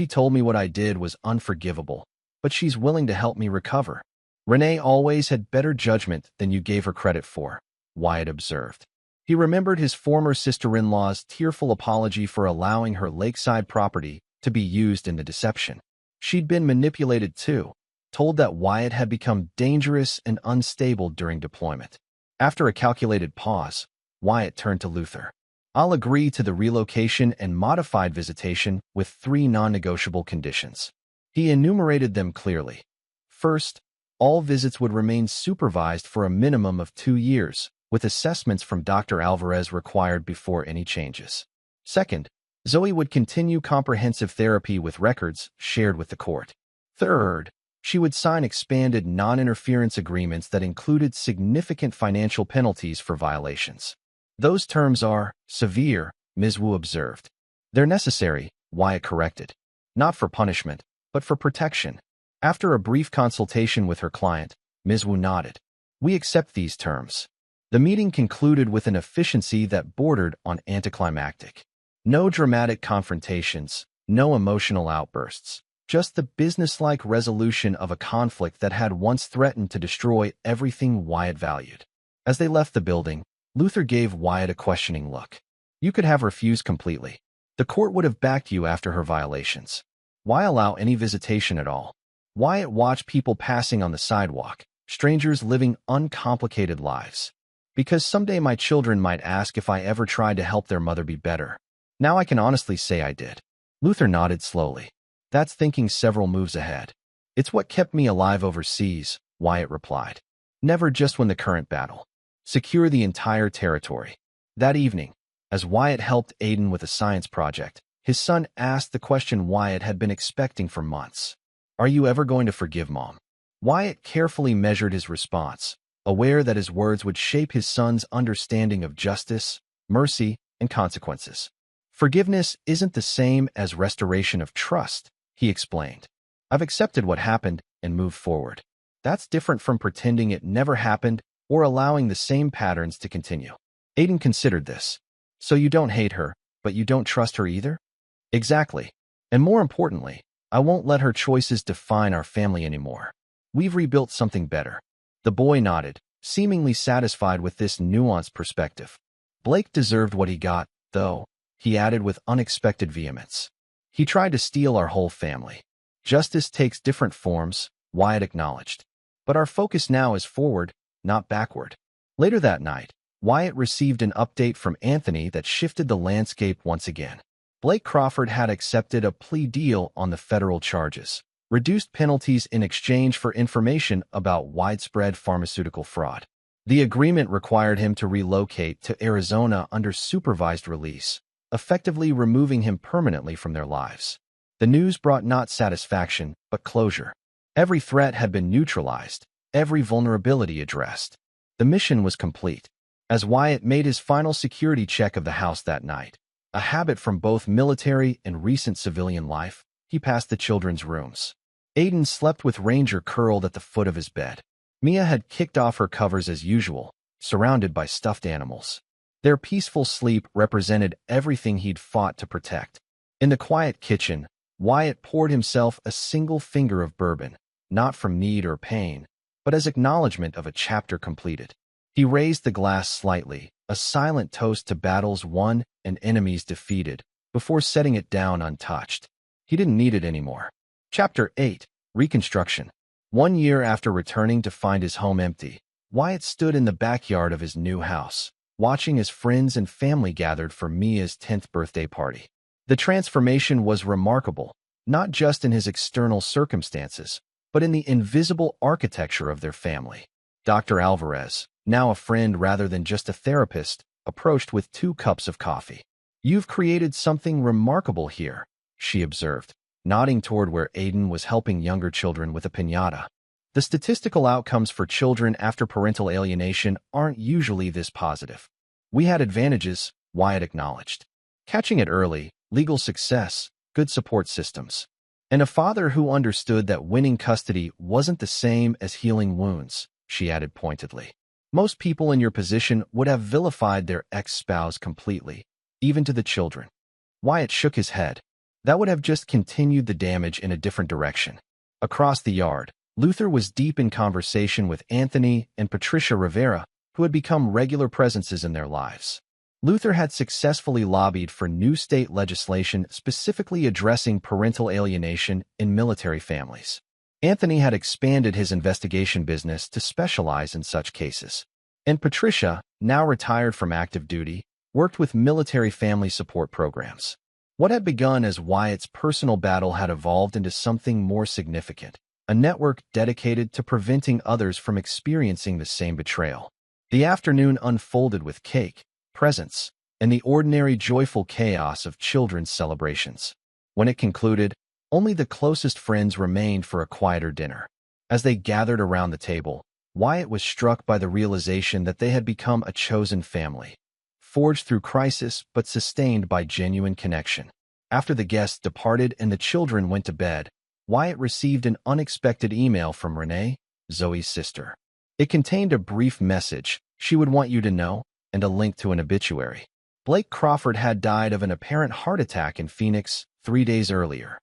told me what I did was unforgivable, but she's willing to help me recover." "Renee always had better judgment than you gave her credit for," Wyatt observed. He remembered his former sister-in-law's tearful apology for allowing her lakeside property to be used in the deception. She'd been manipulated too, told that Wyatt had become dangerous and unstable during deployment. After a calculated pause, Wyatt turned to Luther. "I'll agree to the relocation and modified visitation with 3 non-negotiable conditions." He enumerated them clearly. First, all visits would remain supervised for a minimum of 2 years, with assessments from Dr. Alvarez required before any changes. Second, Zoe would continue comprehensive therapy with records shared with the court. Third, she would sign expanded non-interference agreements that included significant financial penalties for violations. "Those terms are severe," Ms. Wu observed. "They're necessary," Wyatt corrected. "Not for punishment, but for protection." After a brief consultation with her client, Ms. Wu nodded. "We accept these terms." The meeting concluded with an efficiency that bordered on anticlimactic. No dramatic confrontations, no emotional outbursts, just the businesslike resolution of a conflict that had once threatened to destroy everything Wyatt valued. As they left the building, Luther gave Wyatt a questioning look. "You could have refused completely. The court would have backed you after her violations. Why allow any visitation at all?" Wyatt watched people passing on the sidewalk, strangers living uncomplicated lives. "Because someday my children might ask if I ever tried to help their mother be better. Now I can honestly say I did." Luther nodded slowly. "That's thinking several moves ahead." "It's what kept me alive overseas," Wyatt replied. "Never just win the current battle. Secure the entire territory." That evening, as Wyatt helped Aiden with a science project, his son asked the question Wyatt had been expecting for months. "Are you ever going to forgive Mom?" Wyatt carefully measured his response, aware that his words would shape his son's understanding of justice, mercy, and consequences. "Forgiveness isn't the same as restoration of trust," he explained. "I've accepted what happened and moved forward. That's different from pretending it never happened or allowing the same patterns to continue." Aiden considered this. "So you don't hate her, but you don't trust her either?" "Exactly. And more importantly, I won't let her choices define our family anymore. We've rebuilt something better." The boy nodded, seemingly satisfied with this nuanced perspective. "Blake deserved what he got, though," he added with unexpected vehemence. "He tried to steal our whole family." "Justice takes different forms," Wyatt acknowledged. "But our focus now is forward, not backward." Later that night, Wyatt received an update from Anthony that shifted the landscape once again. Blake Crawford had accepted a plea deal on the federal charges, reduced penalties in exchange for information about widespread pharmaceutical fraud. The agreement required him to relocate to Arizona under supervised release, effectively removing him permanently from their lives. The news brought not satisfaction, but closure. Every threat had been neutralized, every vulnerability addressed. The mission was complete. As Wyatt made his final security check of the house that night, a habit from both military and recent civilian life, he passed the children's rooms. Aiden slept with Ranger curled at the foot of his bed. Mia had kicked off her covers as usual, surrounded by stuffed animals. Their peaceful sleep represented everything he'd fought to protect. In the quiet kitchen, Wyatt poured himself a single finger of bourbon, not from need or pain, but as acknowledgement of a chapter completed. He raised the glass slightly, a silent toast to battles won and enemies defeated, before setting it down untouched. He didn't need it anymore. Chapter 8. Reconstruction. 1 year after returning to find his home empty, Wyatt stood in the backyard of his new house, watching as friends and family gathered for Mia's 10th birthday party. The transformation was remarkable, not just in his external circumstances, but in the invisible architecture of their family. Dr. Alvarez, now a friend rather than just a therapist, approached with 2 cups of coffee. "You've created something remarkable here," she observed, nodding toward where Aiden was helping younger children with a piñata. "The statistical outcomes for children after parental alienation aren't usually this positive." "We had advantages," Wyatt acknowledged. "Catching it early, legal success, good support systems, and a father who understood that winning custody wasn't the same as healing wounds," she added pointedly. "Most people in your position would have vilified their ex-spouse completely, even to the children." Wyatt shook his head. That would have just continued the damage in a different direction. Across the yard, Luther was deep in conversation with Anthony and Patricia Rivera, who had become regular presences in their lives. Luther had successfully lobbied for new state legislation specifically addressing parental alienation in military families. Anthony had expanded his investigation business to specialize in such cases. And Patricia, now retired from active duty, worked with military family support programs. What had begun as Wyatt's personal battle had evolved into something more significant, a network dedicated to preventing others from experiencing the same betrayal. The afternoon unfolded with cake, presents, and the ordinary joyful chaos of children's celebrations. When it concluded, only the closest friends remained for a quieter dinner. As they gathered around the table, Wyatt was struck by the realization that they had become a chosen family, forged through crisis but sustained by genuine connection. After the guests departed and the children went to bed, Wyatt received an unexpected email from Renee, Zoe's sister. It contained a brief message, "She would want you to know," and a link to an obituary. Blake Crawford had died of an apparent heart attack in Phoenix 3 days earlier.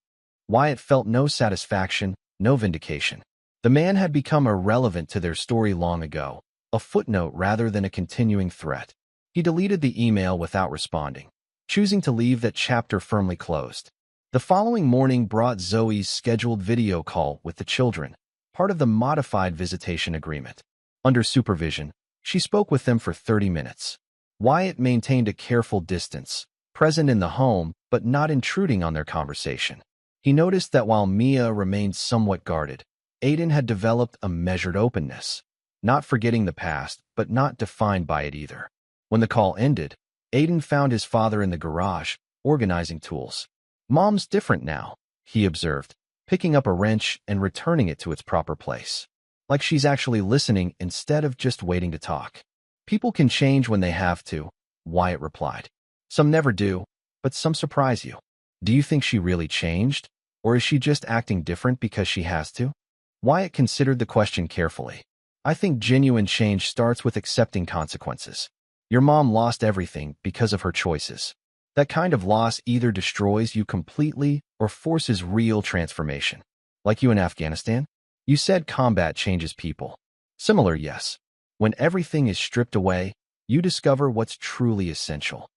Wyatt felt no satisfaction, no vindication. The man had become irrelevant to their story long ago, a footnote rather than a continuing threat. He deleted the email without responding, choosing to leave that chapter firmly closed. The following morning brought Zoe's scheduled video call with the children, part of the modified visitation agreement. Under supervision, she spoke with them for 30 minutes. Wyatt maintained a careful distance, present in the home but not intruding on their conversation. He noticed that while Mia remained somewhat guarded, Aiden had developed a measured openness, not forgetting the past but not defined by it either. When the call ended, Aiden found his father in the garage, organizing tools. "Mom's different now," he observed, picking up a wrench and returning it to its proper place. "Like she's actually listening instead of just waiting to talk." "People can change when they have to," Wyatt replied. "Some never do, but some surprise you." "Do you think she really changed? Or is she just acting different because she has to?" Wyatt considered the question carefully. "I think genuine change starts with accepting consequences. Your mom lost everything because of her choices. That kind of loss either destroys you completely or forces real transformation. Like you in Afghanistan? You said combat changes people. Similar, yes. When everything is stripped away, you discover what's truly essential.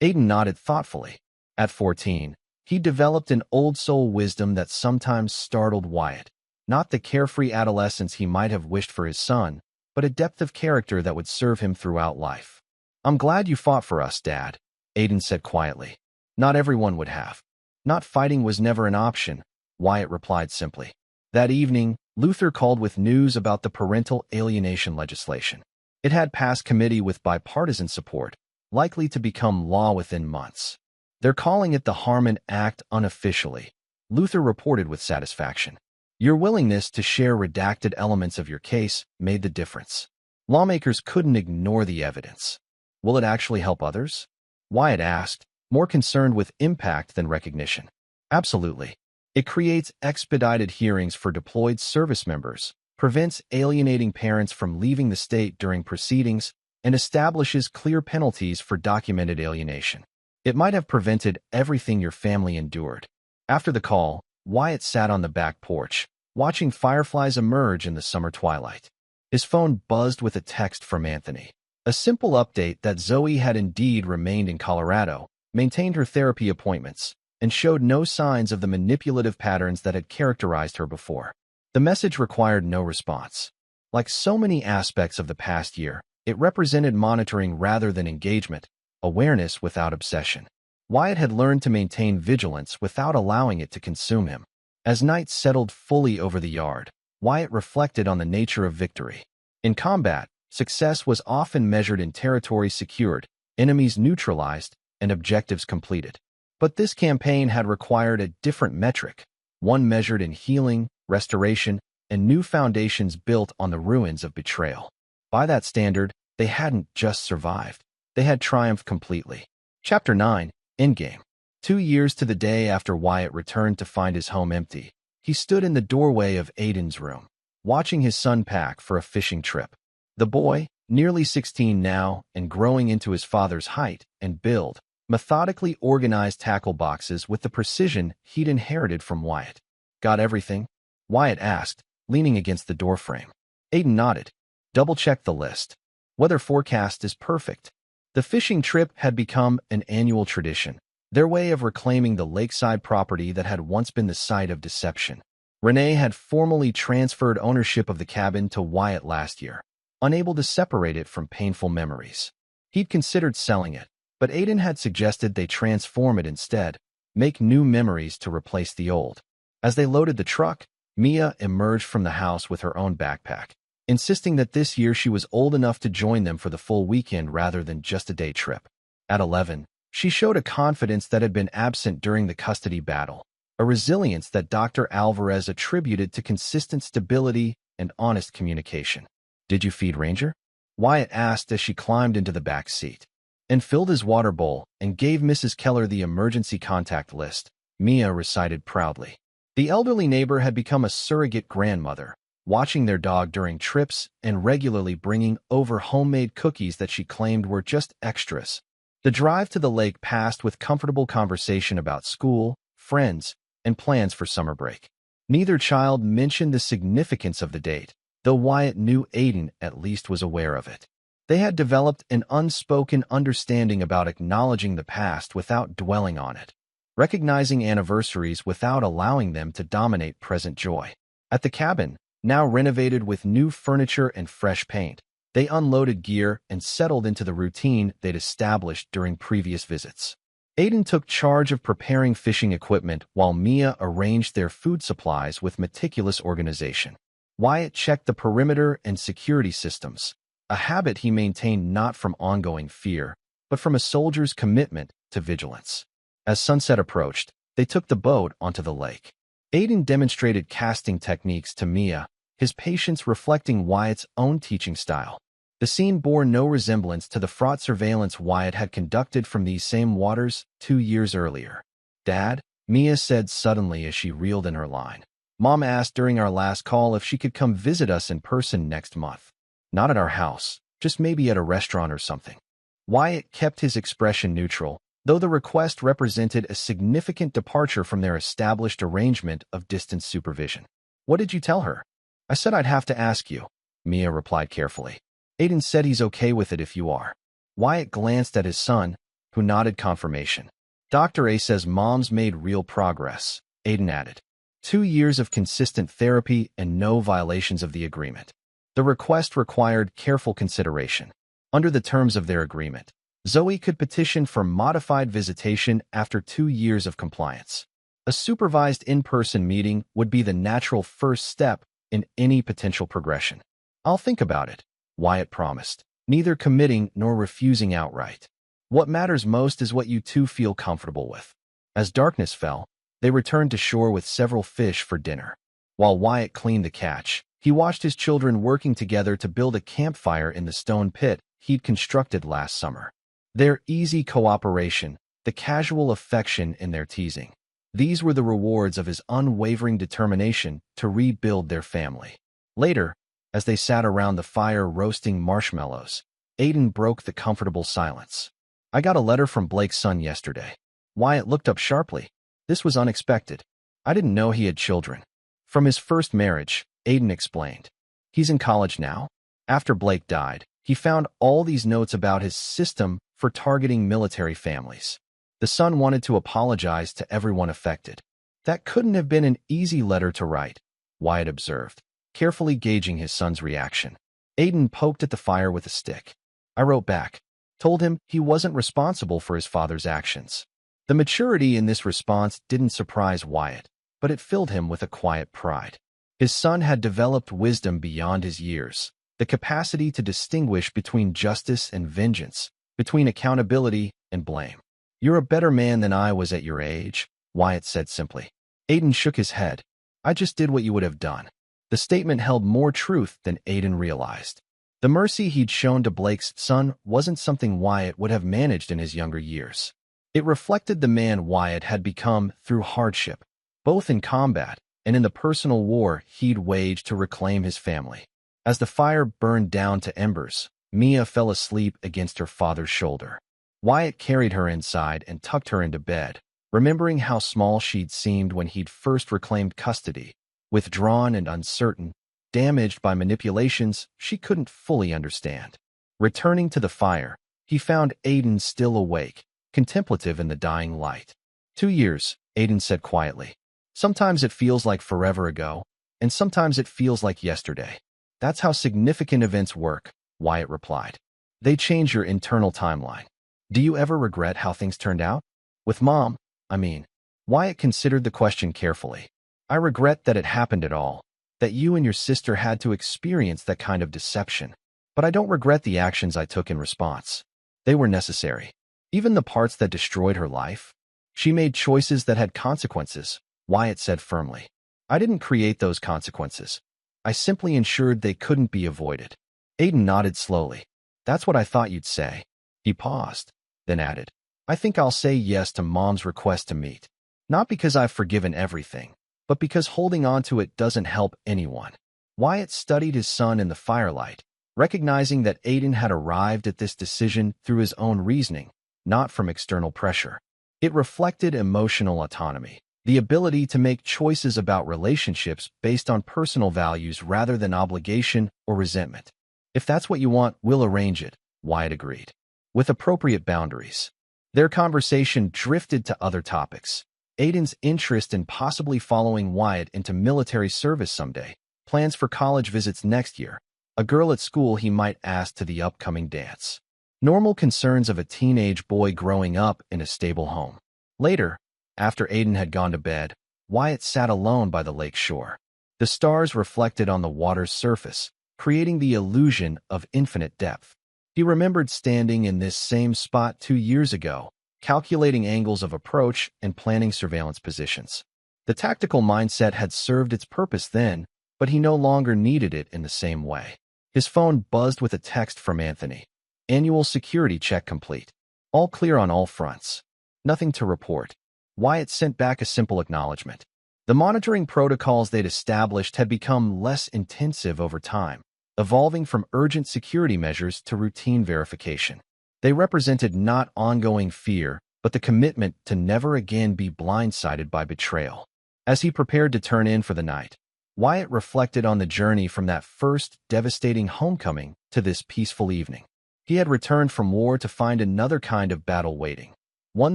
Aiden nodded thoughtfully. At 14, he developed an old soul wisdom that sometimes startled Wyatt. Not the carefree adolescence he might have wished for his son, but a depth of character that would serve him throughout life. "I'm glad you fought for us, Dad," Aiden said quietly. "Not everyone would have. Not fighting was never an option," Wyatt replied simply. That evening, Luther called with news about the parental alienation legislation. It had passed committee with bipartisan support, likely to become law within months. "They're calling it the Harmon Act unofficially," Luther reported with satisfaction. "Your willingness to share redacted elements of your case made the difference. Lawmakers couldn't ignore the evidence." "Will it actually help others?" Wyatt asked, more concerned with impact than recognition. "Absolutely. It creates expedited hearings for deployed service members, prevents alienating parents from leaving the state during proceedings, and establishes clear penalties for documented alienation. It might have prevented everything your family endured." After the call, Wyatt sat on the back porch, watching fireflies emerge in the summer twilight. His phone buzzed with a text from Anthony. A simple update that Zoe had indeed remained in Colorado, maintained her therapy appointments, and showed no signs of the manipulative patterns that had characterized her before. The message required no response. Like so many aspects of the past year, it represented monitoring rather than engagement, awareness without obsession. Wyatt had learned to maintain vigilance without allowing it to consume him. As night settled fully over the yard, Wyatt reflected on the nature of victory. In combat, success was often measured in territory secured, enemies neutralized, and objectives completed. But this campaign had required a different metric, one measured in healing, restoration, and new foundations built on the ruins of betrayal. By that standard, they hadn't just survived. They had triumphed completely. Chapter 9, Endgame. 2 years to the day after Wyatt returned to find his home empty, he stood in the doorway of Aiden's room, watching his son pack for a fishing trip. The boy, nearly 16 now and growing into his father's height and build, methodically organized tackle boxes with the precision he'd inherited from Wyatt. "Got everything?" Wyatt asked, leaning against the doorframe. Aiden nodded. "Double-check the list. Weather forecast is perfect." The fishing trip had become an annual tradition, their way of reclaiming the lakeside property that had once been the site of deception. Renee had formally transferred ownership of the cabin to Wyatt last year, unable to separate it from painful memories. He'd considered selling it, but Aiden had suggested they transform it instead, make new memories to replace the old. As they loaded the truck, Mia emerged from the house with her own backpack, insisting that this year she was old enough to join them for the full weekend rather than just a day trip. At 11, she showed a confidence that had been absent during the custody battle, a resilience that Dr. Alvarez attributed to consistent stability and honest communication. "Did you feed Ranger?" Wyatt asked as she climbed into the back seat. "And filled his water bowl and gave Mrs. Keller the emergency contact list," Mia recited proudly. The elderly neighbor had become a surrogate grandmother, watching their dog during trips and regularly bringing over homemade cookies that she claimed were just extras. The drive to the lake passed with comfortable conversation about school, friends, and plans for summer break. Neither child mentioned the significance of the date, though Wyatt knew Aiden at least was aware of it. They had developed an unspoken understanding about acknowledging the past without dwelling on it, recognizing anniversaries without allowing them to dominate present joy. At the cabin, now renovated with new furniture and fresh paint, they unloaded gear and settled into the routine they'd established during previous visits. Aiden took charge of preparing fishing equipment while Mia arranged their food supplies with meticulous organization. Wyatt checked the perimeter and security systems, a habit he maintained not from ongoing fear, but from a soldier's commitment to vigilance. As sunset approached, they took the boat onto the lake. Aiden demonstrated casting techniques to Mia, his patience reflecting Wyatt's own teaching style. The scene bore no resemblance to the fraught surveillance Wyatt had conducted from these same waters 2 years earlier. "Dad," Mia said suddenly as she reeled in her line. "Mom asked during our last call if she could come visit us in person next month. Not at our house, just maybe at a restaurant or something." Wyatt kept his expression neutral, though the request represented a significant departure from their established arrangement of distance supervision. "What did you tell her?" "I said I'd have to ask you," Mia replied carefully. "Aiden said he's okay with it if you are." Wyatt glanced at his son, who nodded confirmation. "Dr. A says Mom's made real progress," Aiden added. 2 years of consistent therapy and no violations of the agreement. The request required careful consideration. Under the terms of their agreement, Zoe could petition for modified visitation after 2 years of compliance. A supervised in-person meeting would be the natural first step in any potential progression. "I'll think about it," Wyatt promised, neither committing nor refusing outright. "What matters most is what you two feel comfortable with." As darkness fell, they returned to shore with several fish for dinner. While Wyatt cleaned the catch, he watched his children working together to build a campfire in the stone pit he'd constructed last summer. Their easy cooperation, the casual affection in their teasing. These were the rewards of his unwavering determination to rebuild their family. Later, as they sat around the fire roasting marshmallows, Aiden broke the comfortable silence. "I got a letter from Blake's son yesterday." Wyatt looked up sharply. This was unexpected. "I didn't know he had children." "From his first marriage," Aiden explained. "He's in college now." After Blake died, he found all these notes about his system for targeting military families. The son wanted to apologize to everyone affected. "That couldn't have been an easy letter to write," Wyatt observed, carefully gauging his son's reaction. Aiden poked at the fire with a stick. "I wrote back, told him he wasn't responsible for his father's actions." The maturity in this response didn't surprise Wyatt, but it filled him with a quiet pride. His son had developed wisdom beyond his years, the capacity to distinguish between justice and vengeance, between accountability and blame. "You're a better man than I was at your age," Wyatt said simply. Aiden shook his head. "I just did what you would have done." The statement held more truth than Aiden realized. The mercy he'd shown to Blake's son wasn't something Wyatt would have managed in his younger years. It reflected the man Wyatt had become through hardship, both in combat and in the personal war he'd waged to reclaim his family. As the fire burned down to embers, Mia fell asleep against her father's shoulder. Wyatt carried her inside and tucked her into bed, remembering how small she'd seemed when he'd first reclaimed custody, withdrawn and uncertain, damaged by manipulations she couldn't fully understand. Returning to the fire, he found Aiden still awake, contemplative in the dying light. 2 years, Aiden said quietly. "Sometimes it feels like forever ago, and sometimes it feels like yesterday." "That's how significant events work," Wyatt replied. "They change your internal timeline." "Do you ever regret how things turned out?" "With Mom, I mean." Wyatt considered the question carefully. "I regret that it happened at all, that you and your sister had to experience that kind of deception. But I don't regret the actions I took in response. They were necessary. Even the parts that destroyed her life. She made choices that had consequences," Wyatt said firmly. "I didn't create those consequences. I simply ensured they couldn't be avoided." Aiden nodded slowly. "That's what I thought you'd say." He paused, then added, "I think I'll say yes to Mom's request to meet. Not because I've forgiven everything, but because holding on to it doesn't help anyone." Wyatt studied his son in the firelight, recognizing that Aiden had arrived at this decision through his own reasoning, not from external pressure. It reflected emotional autonomy, the ability to make choices about relationships based on personal values rather than obligation or resentment. "If that's what you want, we'll arrange it," Wyatt agreed, with appropriate boundaries. Their conversation drifted to other topics. Aiden's interest in possibly following Wyatt into military service someday, plans for college visits next year, a girl at school he might ask to the upcoming dance. Normal concerns of a teenage boy growing up in a stable home. Later, after Aiden had gone to bed, Wyatt sat alone by the lake shore. The stars reflected on the water's surface, creating the illusion of infinite depth. He remembered standing in this same spot 2 years ago, calculating angles of approach and planning surveillance positions. The tactical mindset had served its purpose then, but he no longer needed it in the same way. His phone buzzed with a text from Anthony. "Annual security check complete. All clear on all fronts. Nothing to report." Wyatt sent back a simple acknowledgement. The monitoring protocols they'd established had become less intensive over time, evolving from urgent security measures to routine verification. They represented not ongoing fear, but the commitment to never again be blindsided by betrayal. As he prepared to turn in for the night, Wyatt reflected on the journey from that first devastating homecoming to this peaceful evening. He had returned from war to find another kind of battle waiting, one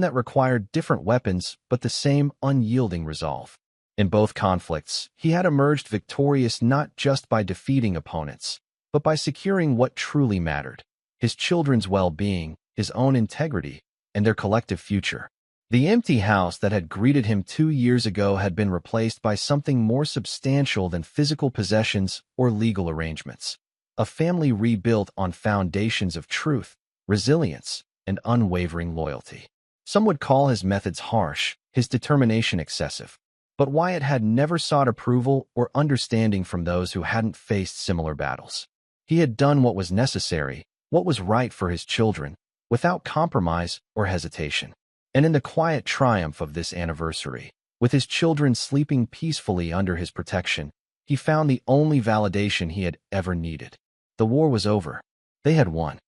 that required different weapons but the same unyielding resolve. In both conflicts, he had emerged victorious not just by defeating opponents, but by securing what truly mattered: his children's well-being, his own integrity, and their collective future. The empty house that had greeted him 2 years ago had been replaced by something more substantial than physical possessions or legal arrangements. A family rebuilt on foundations of truth, resilience, and unwavering loyalty. Some would call his methods harsh, his determination excessive. But Wyatt had never sought approval or understanding from those who hadn't faced similar battles. He had done what was necessary, what was right for his children, without compromise or hesitation. And in the quiet triumph of this anniversary, with his children sleeping peacefully under his protection, he found the only validation he had ever needed. The war was over. They had won.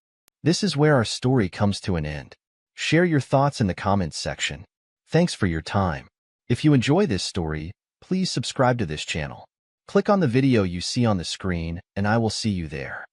This is where our story comes to an end. Share your thoughts in the comments section. Thanks for your time. If you enjoy this story, please subscribe to this channel. Click on the video you see on the screen, and I will see you there.